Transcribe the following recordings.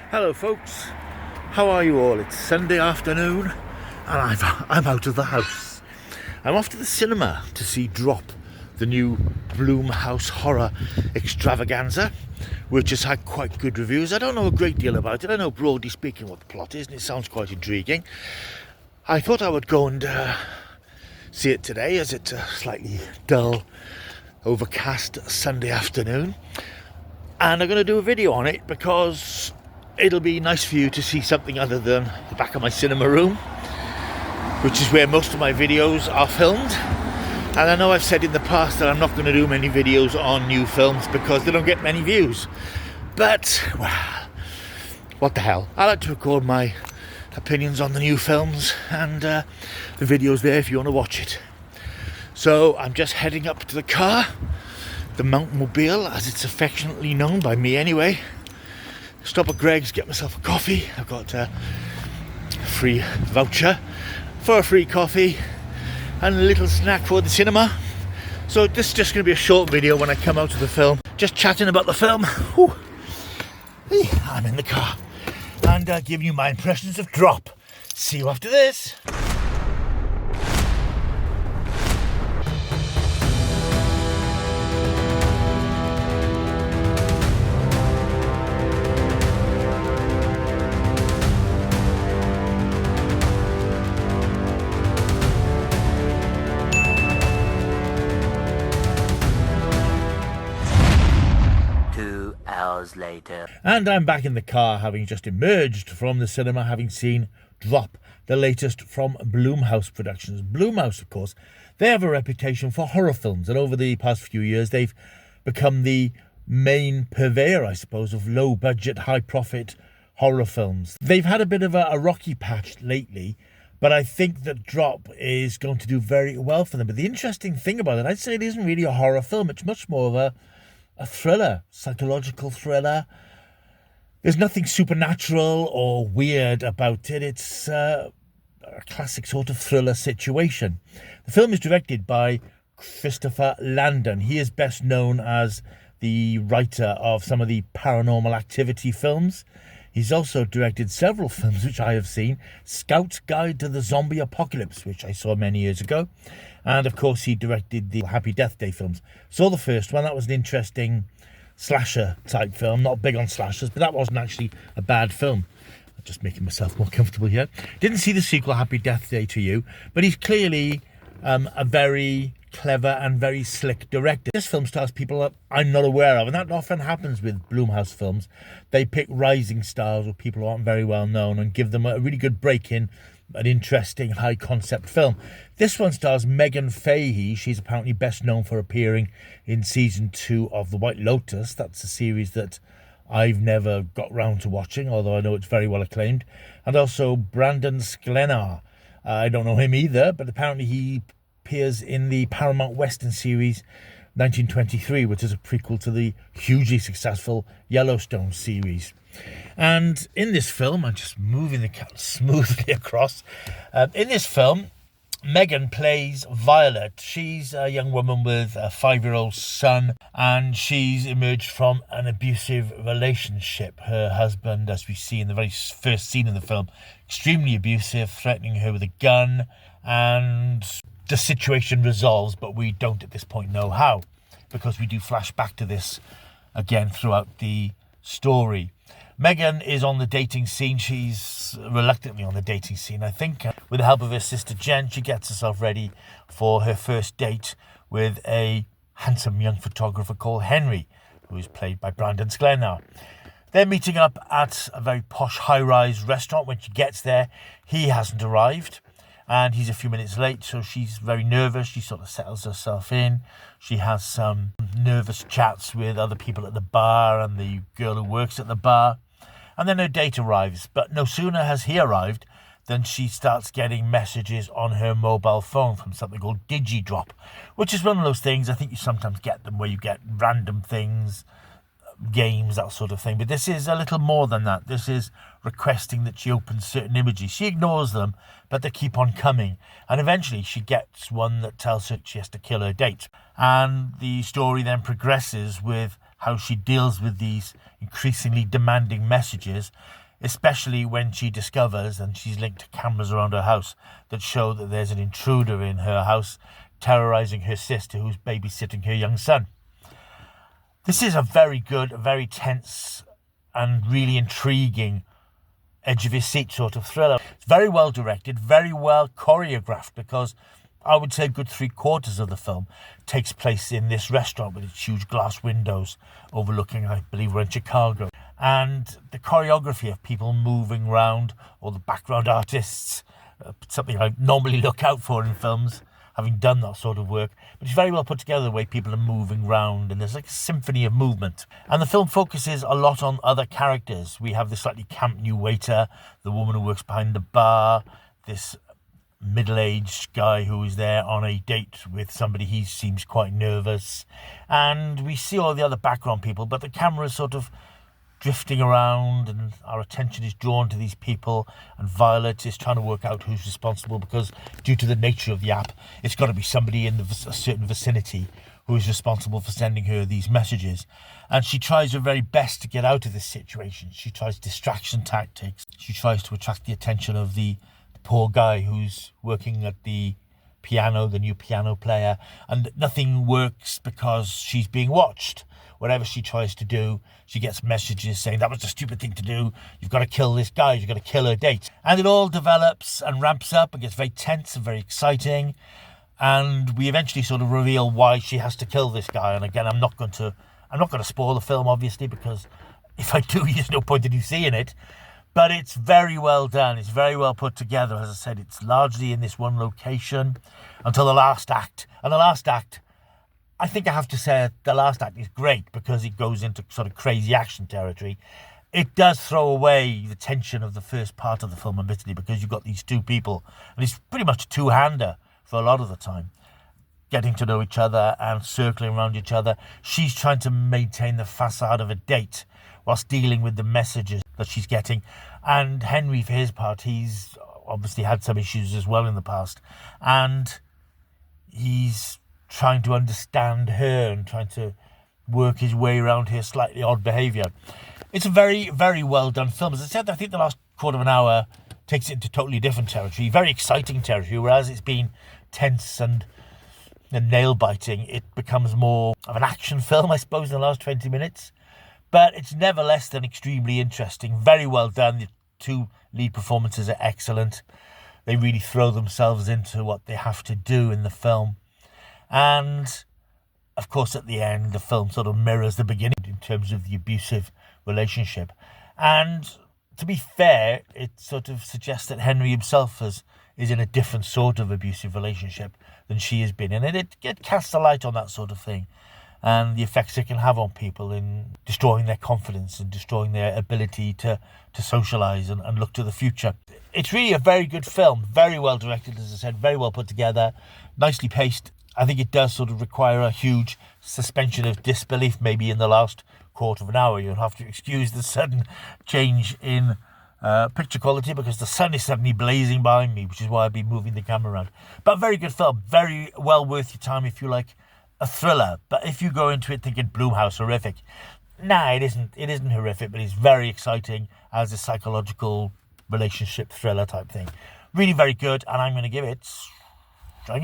Hello folks, how are you all? It's Sunday afternoon and I'm out of the house. I'm off to the cinema to see Drop, the new Blumhouse horror extravaganza, which has had quite good reviews. I don't know a great deal about it. I know broadly speaking what the plot is and it sounds quite intriguing. I thought I would go and see it today as it's a slightly dull, overcast Sunday afternoon. And I'm going to do a video on it because it'll be nice for you to see something other than the back of my cinema room, which is where most of my videos are filmed. And I know I've said in the past that I'm not going to do many videos on new films because they don't get many views. But, well, what the hell. I like to record my opinions on the new films, and the video's there if you want to watch it. So I'm just heading up to the car, the Mountainmobile, as it's affectionately known by me anyway. Stop at Greg's, get myself a coffee. I've got a free voucher for a free coffee and a little snack for the cinema. So this is just going to be a short video when I come out of the film, just chatting about the film. Whew. I'm in the car and giving you my impressions of Drop. See you after this. Later. And I'm back in the car, having just emerged from the cinema, having seen Drop, the latest from Blumhouse Productions. Blumhouse, of course, they have a reputation for horror films, and over the past few years they've become the main purveyor, I suppose, of low-budget, high-profit horror films. They've had a bit of a rocky patch lately, but I think that Drop is going to do very well for them. But the interesting thing about it, I'd say it isn't really a horror film. It's much more of a thriller, psychological thriller. There's nothing supernatural or weird about it. It's a classic sort of thriller situation. The film is directed by Christopher Landon. He is best known as the writer of some of the Paranormal Activity films. He's also directed several films which I have seen. Scout's Guide to the Zombie Apocalypse, which I saw many years ago. And of course he directed the Happy Death Day films. Saw the first one. That was an interesting slasher type film. Not big on slashers, but that wasn't actually a bad film. I'm just making myself more comfortable here. Didn't see the sequel, Happy Death Day to You, but he's clearly a very clever and very slick director. This film stars people that I'm not aware of, and that often happens with Blumhouse films. They pick rising stars or people who aren't very well known and give them a really good break in an interesting high concept film. This one stars Megan Fahey. She's apparently best known for appearing in season 2 of The White Lotus. That's a series that I've never got round to watching, although I know it's very well acclaimed. And also Brandon Sklenar. I don't know him either, but apparently he appears in the Paramount Western series 1923, which is a prequel to the hugely successful Yellowstone series. And in this film, I'm just moving the camera smoothly across. In this film, Megan plays Violet. She's a young woman with a 5-year-old son, and she's emerged from an abusive relationship. Her husband, as we see in the very first scene in the film, extremely abusive, threatening her with a gun, and the situation resolves, but we don't at this point know how, because we do flash back to this again throughout the story. Megan is on the dating scene. She's reluctantly on the dating scene, I think. With the help of her sister Jen, she gets herself ready for her first date with a handsome young photographer called Henry, who is played by Brandon Sklenar. They're meeting up at a very posh high-rise restaurant. When she gets there, he hasn't arrived, and he's a few minutes late, so she's very nervous. She sort of settles herself in. She has some nervous chats with other people at the bar and the girl who works at the bar. And then her date arrives, but no sooner has he arrived than she starts getting messages on her mobile phone from something called DigiDrop, which is one of those things, I think you sometimes get them, where you get random things, games, that sort of thing. But this is a little more than that. This is requesting that she opens certain images. She ignores them, but they keep on coming. And eventually she gets one that tells her she has to kill her date. And the story then progresses with how she deals with these increasingly demanding messages, especially when she discovers, and she's linked to cameras around her house that show that there's an intruder in her house terrorising her sister who's babysitting her young son. This is a very good, very tense and really intriguing edge of your seat sort of thriller. It's very well directed, very well choreographed, because I would say a good 3/4 of the film takes place in this restaurant with its huge glass windows overlooking, I believe we're in Chicago. And the choreography of people moving around, or the background artists, something I normally look out for in films, having done that sort of work. But it's very well put together, the way people are moving around, and there's like a symphony of movement. And the film focuses a lot on other characters. We have this slightly camp new waiter, the woman who works behind the bar, this middle-aged guy who is there on a date with somebody. He seems quite nervous. And we see all the other background people, but the camera is sort of drifting around and our attention is drawn to these people, and Violet is trying to work out who's responsible, because due to the nature of the app, it's got to be somebody in a certain vicinity who is responsible for sending her these messages. And she tries her very best to get out of this situation. She tries distraction tactics. She tries to attract the attention of the poor guy who's working at the piano, the new piano player, and nothing works because she's being watched. Whatever she tries to do, she gets messages saying, that was a stupid thing to do, you've got to kill this guy, you've got to kill her date. And it all develops and ramps up and gets very tense and very exciting. And we eventually sort of reveal why she has to kill this guy. And again, I'm not going to spoil the film, obviously, because if I do, there's no point in you seeing it. But it's very well done. It's very well put together. As I said, it's largely in this one location until the last act. And the last act, I think I have to say, the last act is great because it goes into sort of crazy action territory. It does throw away the tension of the first part of the film, admittedly, because you've got these two people, and it's pretty much a two-hander for a lot of the time, getting to know each other and circling around each other. She's trying to maintain the facade of a date whilst dealing with the messages that she's getting. And Henry, for his part, he's obviously had some issues as well in the past, and he's trying to understand her and trying to work his way around her slightly odd behaviour. It's a very, very well done film. As I said, I think the last quarter of an hour takes it into totally different territory, very exciting territory, whereas it's been tense and nail-biting. It becomes more of an action film, I suppose, in the last 20 minutes. But it's never less than extremely interesting. Very well done. The two lead performances are excellent. They really throw themselves into what they have to do in the film. And, of course, at the end, the film sort of mirrors the beginning in terms of the abusive relationship. And to be fair, it sort of suggests that Henry himself is in a different sort of abusive relationship than she has been in. And it casts a light on that sort of thing and the effects it can have on people in destroying their confidence and destroying their ability to socialise and look to the future. It's really a very good film, very well directed, as I said, very well put together, nicely paced. I think it does sort of require a huge suspension of disbelief maybe in the last quarter of an hour. You'll have to excuse the sudden change in picture quality because the sun is suddenly blazing behind me, which is why I've been moving the camera around. But very good film, very well worth your time if you like a thriller. But if you go into it thinking Blumhouse horrific, nah, it isn't horrific, but it's very exciting as a psychological relationship thriller type thing. Really very good, and I'm going to give it I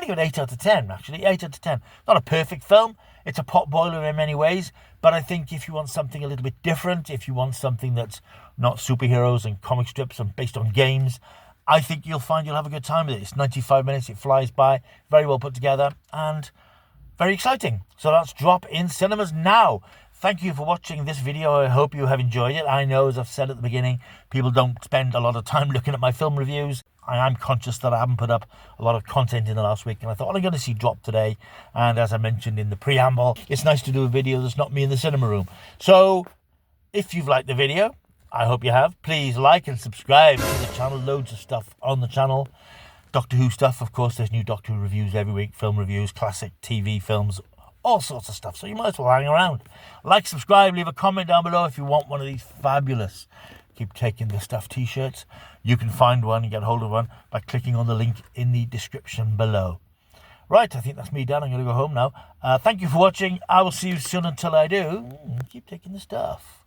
think an 8 out of 10, actually. 8 out of 10. Not a perfect film. It's a pot boiler in many ways. But I think if you want something a little bit different, if you want something that's not superheroes and comic strips and based on games, I think you'll find you'll have a good time with it. It's 95 minutes. It flies by. Very well put together and very exciting. So that's Drop in cinemas now. Thank you for watching this video. I hope you have enjoyed it. I know, as I've said at the beginning, people don't spend a lot of time looking at my film reviews. I am conscious that I haven't put up a lot of content in the last week, and I thought, well, I'm going to see Drop today. And as I mentioned in the preamble, it's nice to do a video that's not me in the cinema room. So if you've liked the video, I hope you have, please like and subscribe to the channel. Loads of stuff on the channel. Doctor Who stuff, of course. There's new Doctor Who reviews every week, film reviews, classic TV films, all sorts of stuff. So you might as well hang around. Like, subscribe, leave a comment down below if you want one of these fabulous Keep Taking the Stuff t-shirts. You can find one and get hold of one by clicking on the link in the description below. Right, I think that's me done. I'm going to go home now. Thank you for watching. I will see you soon. Until I do, keep taking the stuff.